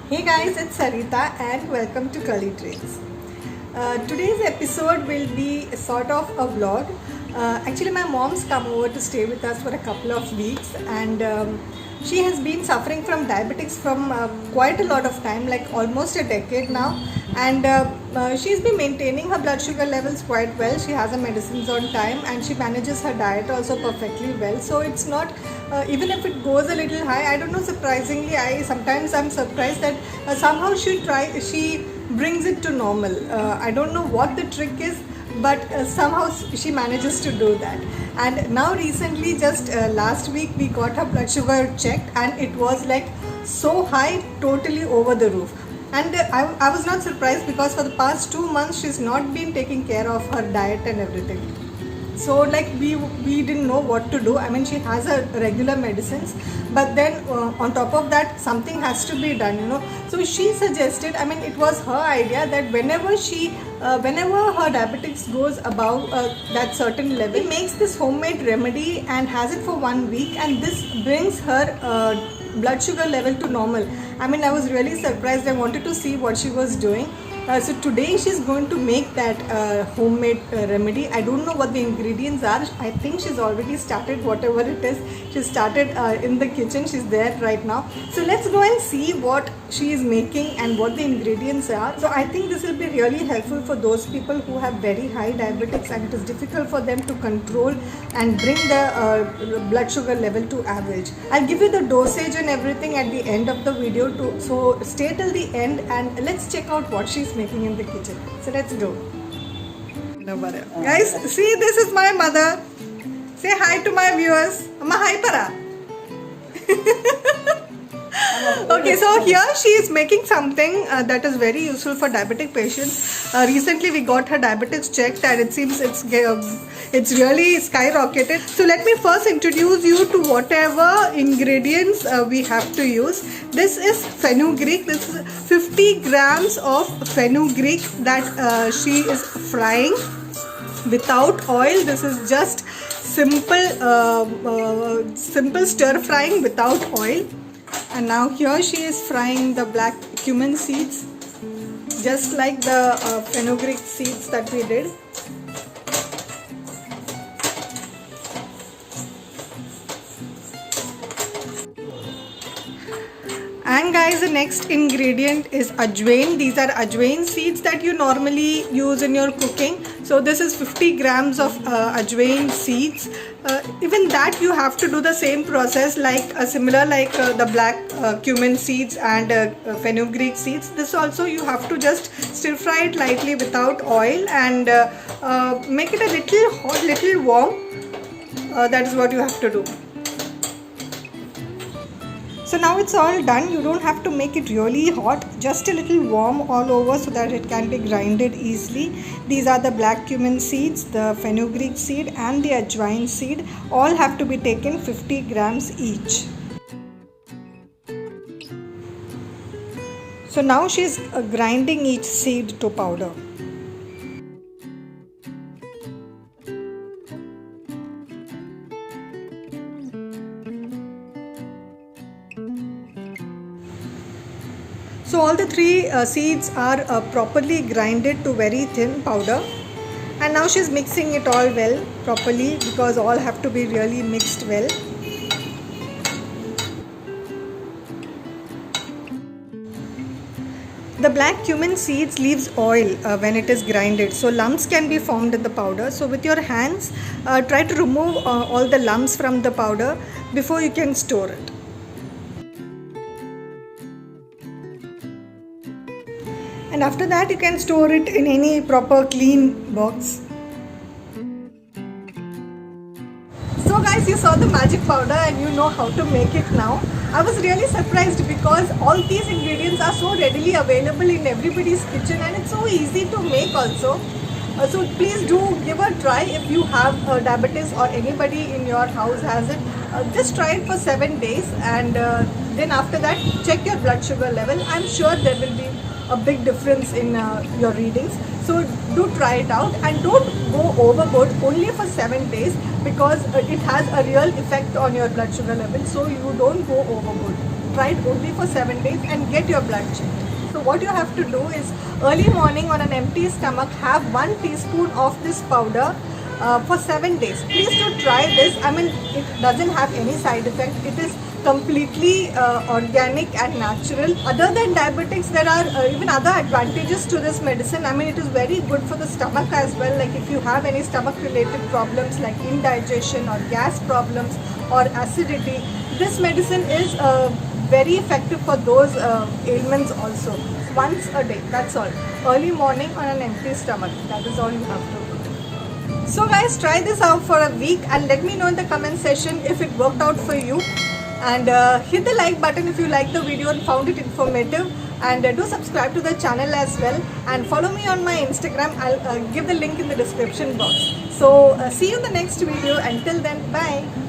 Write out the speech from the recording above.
Hey guys, it's Sarita and welcome to Curly Trails. Today's episode will be a sort of a vlog. Actually, my mom's come over to stay with us for a couple of weeks, and she has been suffering from diabetics from quite a lot of time, like almost a decade now. And she's been maintaining her blood sugar levels quite well. She has her medicines on time and she manages her diet also perfectly well. So it's not, even if it goes a little high, I don't know, surprisingly, I'm surprised that somehow she brings it to normal. I don't know what the trick is, but somehow she manages to do that. And now recently, just last week, we got her blood sugar checked and it was like so high, totally over the roof. And I was not surprised because for the past 2 months she's not been taking care of her diet and everything. So like we didn't know what to do. I mean, she has her regular medicines, but then on top of that something has to be done, you know. So she suggested, I mean, it was her idea that whenever her diabetics goes above that certain level, she makes this homemade remedy and has it for 1 week, and this brings her blood sugar level to normal. I mean, I was really surprised. I wanted to see what she was doing. So today she's going to make that homemade remedy. I don't know what the ingredients are. I think she's already started whatever it is. She started in the kitchen. She's there right now. So let's go and see what she is making and what the ingredients are. So I think this will be really helpful for those people who have very high diabetics and it is difficult for them to control and bring the blood sugar level to average. I'll give you the dosage and everything at the end of the video too. So stay till the end and let's check out what she's making in the kitchen. So let's go. Guys, see, this is my mother. Say hi to my viewers. Amma, hi para. Okay, so here she is making something that is very useful for diabetic patients. Recently we got her diabetics checked and it seems it's really skyrocketed. So let me first introduce you to whatever ingredients we have to use. This is fenugreek. This is 50 grams of fenugreek that she is frying without oil. This is just simple stir frying without oil. And now here she is frying the black cumin seeds, just like the fenugreek seeds that we did. And guys, the next ingredient is ajwain. These are ajwain seeds that you normally use in your cooking. So this is 50 grams of ajwain seeds. Even that you have to do the same process, like similar like the black cumin seeds and fenugreek seeds. This also you have to just stir fry it lightly without oil and make it a little hot, little warm. That is what you have to do. So now it's all done. You don't have to make it really hot, just a little warm all over so that it can be grinded easily. These are the black cumin seeds, the fenugreek seed and the ajwain seed. All have to be taken 50 grams each. So now she's grinding each seed to powder. So all the three seeds are properly grinded to very thin powder, and now she's mixing it all well properly because all have to be really mixed well. The black cumin seeds leaves oil when it is grinded, so lumps can be formed in the powder. So with your hands, try to remove all the lumps from the powder before you can store it. And after that you can store it in any proper clean box. So guys, you saw the magic powder and you know how to make it now. I was really surprised because all these ingredients are so readily available in everybody's kitchen and it's so easy to make also. So please do give a try if you have diabetes or anybody in your house has it. Just try it for 7 days and then after that check your blood sugar level. I'm sure there will be a big difference in your readings. So do try it out and don't go overboard only for 7 days because it has a real effect on your blood sugar level. So you don't go overboard. try it only for 7 days and get your blood checked. So what you have to do is early morning on an empty stomach have 1 teaspoon of this powder for 7 days. Please do try this. I mean, it doesn't have any side effect. It is completely organic and natural. Other than diabetics, there are even other advantages to this medicine. I mean, it is very good for the stomach as well. Like if you have any stomach related problems like indigestion or gas problems or acidity, this medicine is very effective for those ailments also. Once a day, that's all. Early morning on an empty stomach, that is all you have to do. So guys, try this out for a week and let me know in the comment section if it worked out for you. And hit the like button if you liked the video and found it informative. And do subscribe to the channel as well. And follow me on my Instagram. I'll give the link in the description box. So see you in the next video. Until then, bye.